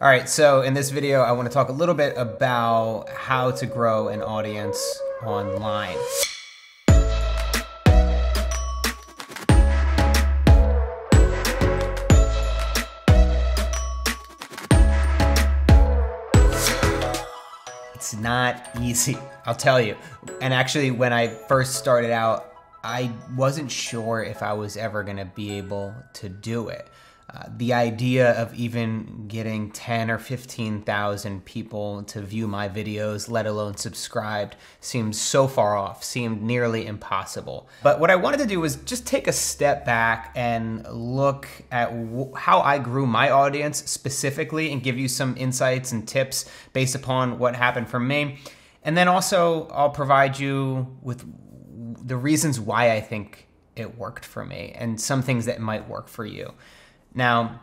All right, so in this video, I want to talk a little bit about how to grow an audience online. It's not easy, I'll tell you. And actually, when I first started out, I wasn't sure if I was ever gonna be able to do it. The idea of even getting 10 or 15,000 people to view my videos, let alone subscribed, seemed so far off, seemed nearly impossible. But what I wanted to do was just take a step back and look at how I grew my audience specifically and give you some insights and tips based upon what happened for me. And then also I'll provide you with the reasons why I think it worked for me and some things that might work for you. Now,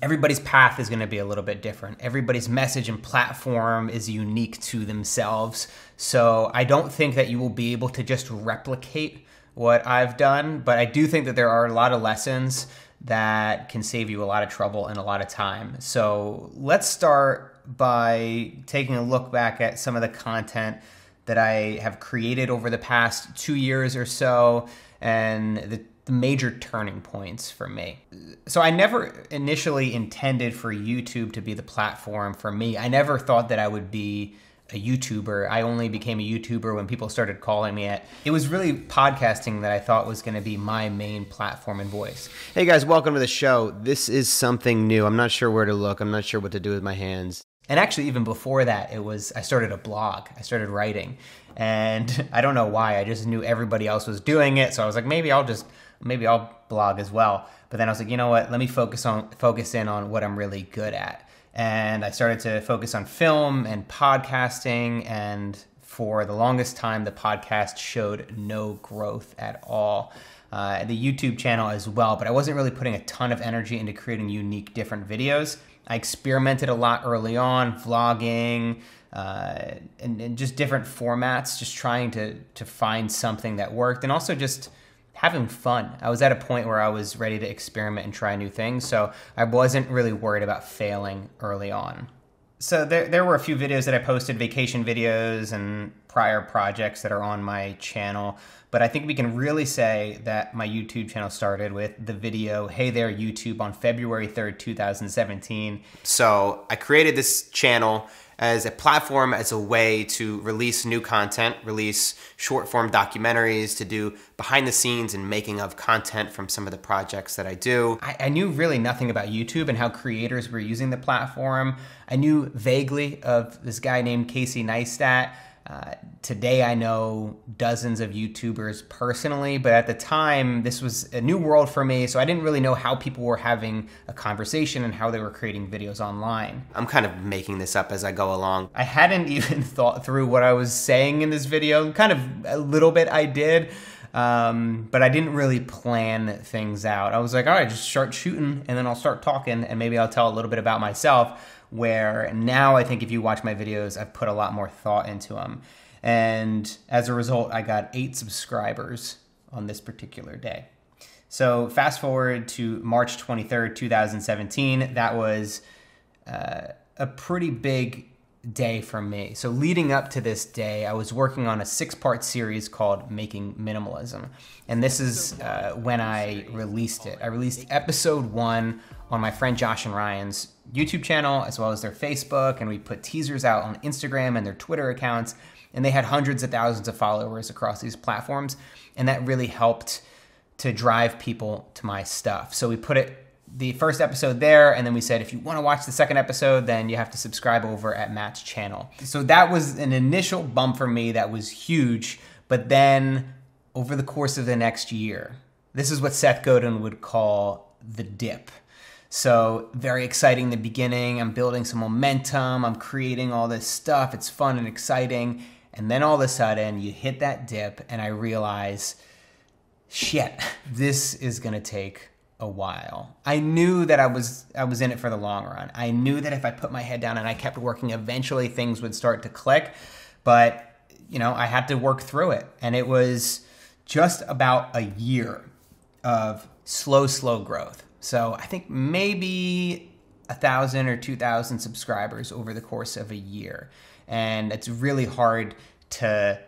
everybody's path is going to be a little bit different. Everybody's message and platform is unique to themselves. So I don't think that you will be able to just replicate what I've done, but I do think that there are a lot of lessons that can save you a lot of trouble and a lot of time. So let's start by taking a look back at some of the content that I have created over the past 2 years or so and the major turning points for me. So I never initially intended for YouTube to be the platform for me. I never thought that I would be a YouTuber. I only became a YouTuber when people started calling me it. It was really podcasting that I thought was gonna be my main platform and voice. Hey guys, welcome to the show. This is something new. I'm not sure where to look. I'm not sure what to do with my hands. And actually, even before that, I started a blog. I started writing. And I don't know why, I just knew everybody else was doing it. So I was like, maybe I'll blog as well. But then I was like, you know what, let me focus in on what I'm really good at. And I started to focus on film and podcasting. And for the longest time, the podcast showed no growth at all. The YouTube channel as well, but I wasn't really putting a ton of energy into creating unique, different videos. I experimented a lot early on, vlogging, and just different formats, just trying to find something that worked, and also just having fun. I was at a point where I was ready to experiment and try new things, so I wasn't really worried about failing early on. So there were a few videos that I posted, vacation videos and prior projects that are on my channel, but I think we can really say that my YouTube channel started with the video, Hey There YouTube, on February 3rd, 2017. So I created this channel as a platform, as a way to release new content, release short form documentaries, to do behind the scenes and making of content from some of the projects that I do. I knew really nothing about YouTube and how creators were using the platform. I knew vaguely of this guy named Casey Neistat. Today I know dozens of YouTubers personally, but at the time this was a new world for me, so I didn't really know how people were having a conversation and how they were creating videos online. I'm kind of making this up as I go along. I hadn't even thought through what I was saying in this video. Kind of a little bit I did, but I didn't really plan things out. I was like, all right, just start shooting and then I'll start talking and maybe I'll tell a little bit about myself. Where now I think if you watch my videos, I've put a lot more thought into them. And as a result, I got 8 subscribers on this particular day. So fast forward to March 23rd, 2017, that was a pretty big day for me. So leading up to this day, I was working on a 6-part series called Making Minimalism. And this is when I released it. I released episode 1 on my friend Josh and Ryan's YouTube channel, as well as their Facebook, and we put teasers out on Instagram and their Twitter accounts, and they had hundreds of thousands of followers across these platforms, and that really helped to drive people to my stuff. So we put the first episode there, and then we said, if you want to watch the second episode, then you have to subscribe over at Matt's channel. So that was an initial bump for me that was huge, but then over the course of the next year, this is what Seth Godin would call the dip. So very exciting in the beginning, I'm building some momentum, I'm creating all this stuff, it's fun and exciting, and then all of a sudden you hit that dip and I realize, shit, this is gonna take a while. I knew that I was in it for the long run. I knew that if I put my head down and I kept working, eventually things would start to click, but you know, I had to work through it. And it was just about a year of slow growth. So I think maybe 1,000 or 2,000 subscribers over the course of a year. And it's really hard to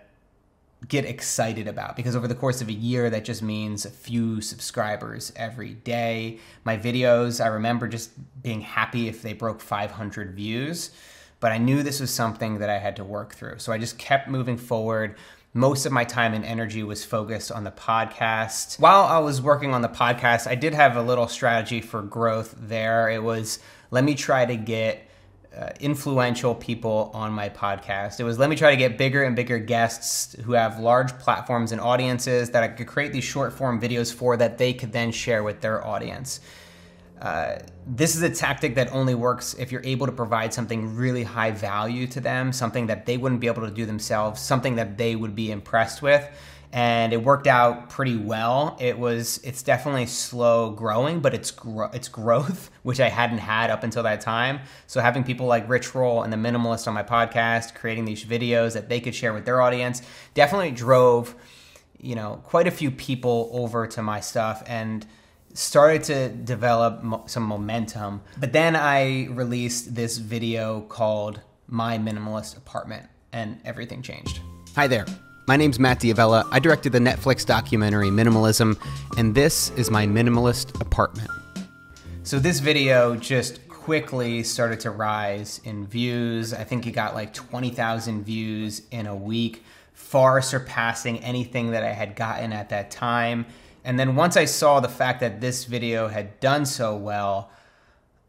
get excited about, because over the course of a year, that just means a few subscribers every day. My videos, I remember just being happy if they broke 500 views, but I knew this was something that I had to work through. So I just kept moving forward. Most of my time and energy was focused on the podcast. While I was working on the podcast, I did have a little strategy for growth there. It was, let me try to get influential people on my podcast. It was, let me try to get bigger and bigger guests who have large platforms and audiences that I could create these short form videos for that they could then share with their audience. This is a tactic that only works if you're able to provide something really high value to them, something that they wouldn't be able to do themselves, something that they would be impressed with. And it worked out pretty well. It's definitely slow growing, but it's growth, which I hadn't had up until that time. So having people like Rich Roll and The Minimalist on my podcast, creating these videos that they could share with their audience, definitely drove, quite a few people over to my stuff and started to develop some momentum. But then I released this video called My Minimalist Apartment, and everything changed. Hi there. My name's Matt D'Avella. I directed the Netflix documentary Minimalism, and this is my minimalist apartment. So this video just quickly started to rise in views. I think it got like 20,000 views in a week, far surpassing anything that I had gotten at that time. And then once I saw the fact that this video had done so well,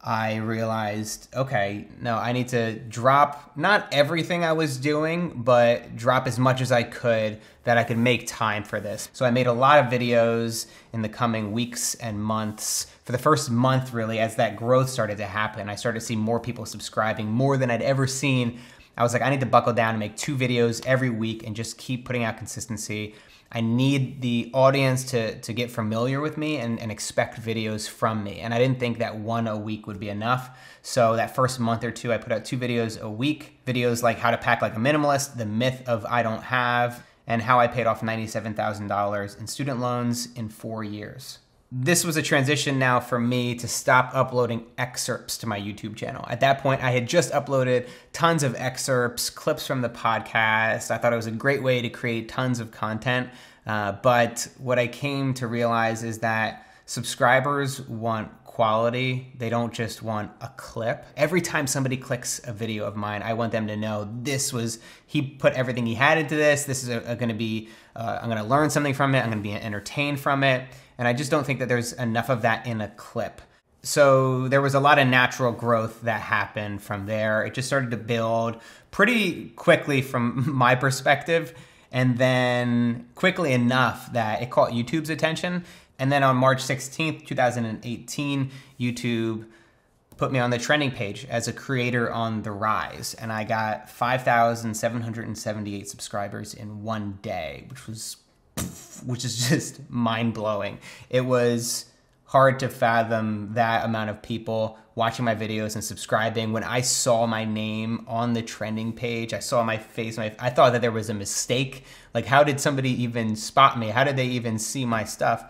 I realized, okay, no, I need to drop not everything I was doing, but drop as much as I could that I could make time for this. So I made a lot of videos in the coming weeks and months. For the first month, really, as that growth started to happen, I started to see more people subscribing, more than I'd ever seen. I was like, I need to buckle down and make 2 videos every week and just keep putting out consistency. I need the audience to get familiar with me and expect videos from me. And I didn't think that 1 a week would be enough. So that first month or 2, I put out 2 videos a week. Videos like how to pack like a minimalist, the myth of I don't have, and how I paid off $97,000 in student loans in 4 years. This was a transition now for me to stop uploading excerpts to my YouTube channel. At that point, I had just uploaded tons of excerpts, clips from the podcast. I thought it was a great way to create tons of content. But what I came to realize is that subscribers want quality. They don't just want a clip. Every time somebody clicks a video of mine, I want them to know he put everything he had into this. This is going to be, I'm going to learn something from it. I'm going to be entertained from it. And I just don't think that there's enough of that in a clip. So there was a lot of natural growth that happened from there. It just started to build pretty quickly from my perspective, and then quickly enough that it caught YouTube's attention. And then on March 16th, 2018, YouTube put me on the trending page as a creator on the rise. And I got 5,778 subscribers in 1 day, which is just mind-blowing. It was hard to fathom that amount of people watching my videos and subscribing. When I saw my name on the trending page, I saw my face, I thought that there was a mistake. Like, how did somebody even spot me? How did they even see my stuff?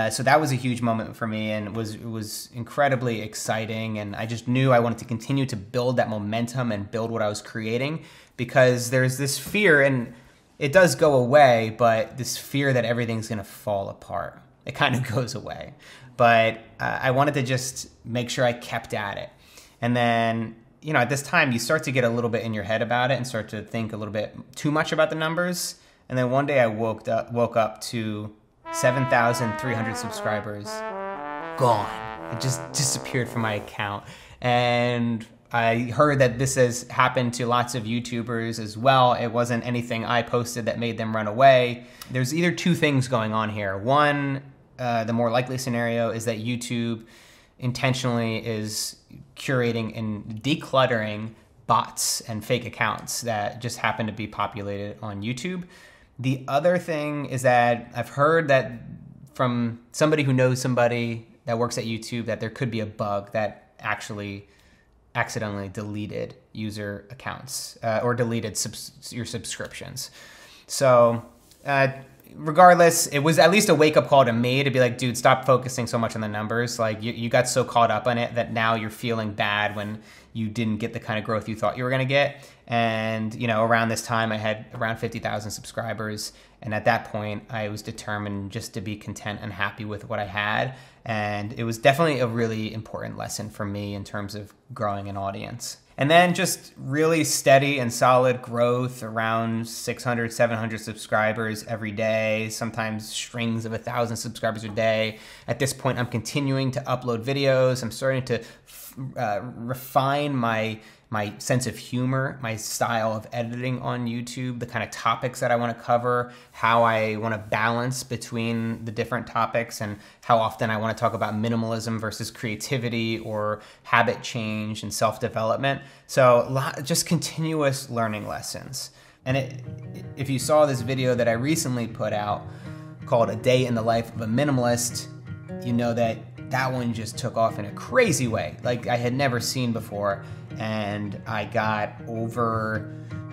So that was a huge moment for me, and it was incredibly exciting. And I just knew I wanted to continue to build that momentum and build what I was creating, because there's this fear, and it does go away, but this fear that everything's gonna fall apart, it kind of goes away. But I wanted to just make sure I kept at it. And then, at this time, you start to get a little bit in your head about it and start to think a little bit too much about the numbers. And then one day I woke up to 7,300 subscribers gone. It just disappeared from my account. And I heard that this has happened to lots of YouTubers as well. It wasn't anything I posted that made them run away. There's either 2 things going on here. One, the more likely scenario is that YouTube intentionally is curating and decluttering bots and fake accounts that just happen to be populated on YouTube. The other thing is that I've heard that from somebody who knows somebody that works at YouTube that there could be a bug that actually accidentally deleted user accounts or deleted your subscriptions. So regardless, it was at least a wake-up call to me to be like, dude, stop focusing so much on the numbers. Like, you got so caught up on it that now you're feeling bad when you didn't get the kind of growth you thought you were going to get. And, you know, around this time, I had around 50,000 subscribers. And at that point, I was determined just to be content and happy with what I had. And it was definitely a really important lesson for me in terms of growing an audience. And then just really steady and solid growth, around 600, 700 subscribers every day, sometimes strings of 1,000 subscribers a day. At this point, I'm continuing to upload videos. I'm starting to refine my sense of humor, my style of editing on YouTube, the kind of topics that I want to cover, how I want to balance between the different topics, and how often I want to talk about minimalism versus creativity or habit change and self-development. So just continuous learning lessons. And if you saw this video that I recently put out called A Day in the Life of a Minimalist, you know that one just took off in a crazy way, like I had never seen before. And I got over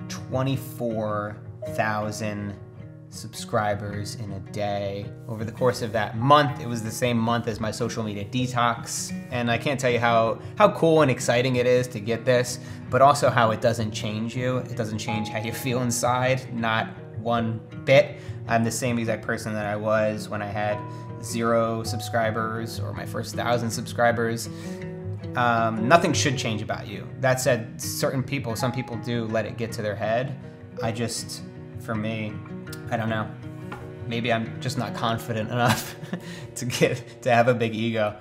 24,000 subscribers in a day. Over the course of that month, it was the same month as my social media detox. And I can't tell you how cool and exciting it is to get this, but also how it doesn't change you. It doesn't change how you feel inside, not one bit. I'm the same exact person that I was when I had 0 subscribers or my first 1,000 subscribers. Nothing should change about you. That said, some people do let it get to their head. For me, I don't know. Maybe I'm just not confident enough to have a big ego.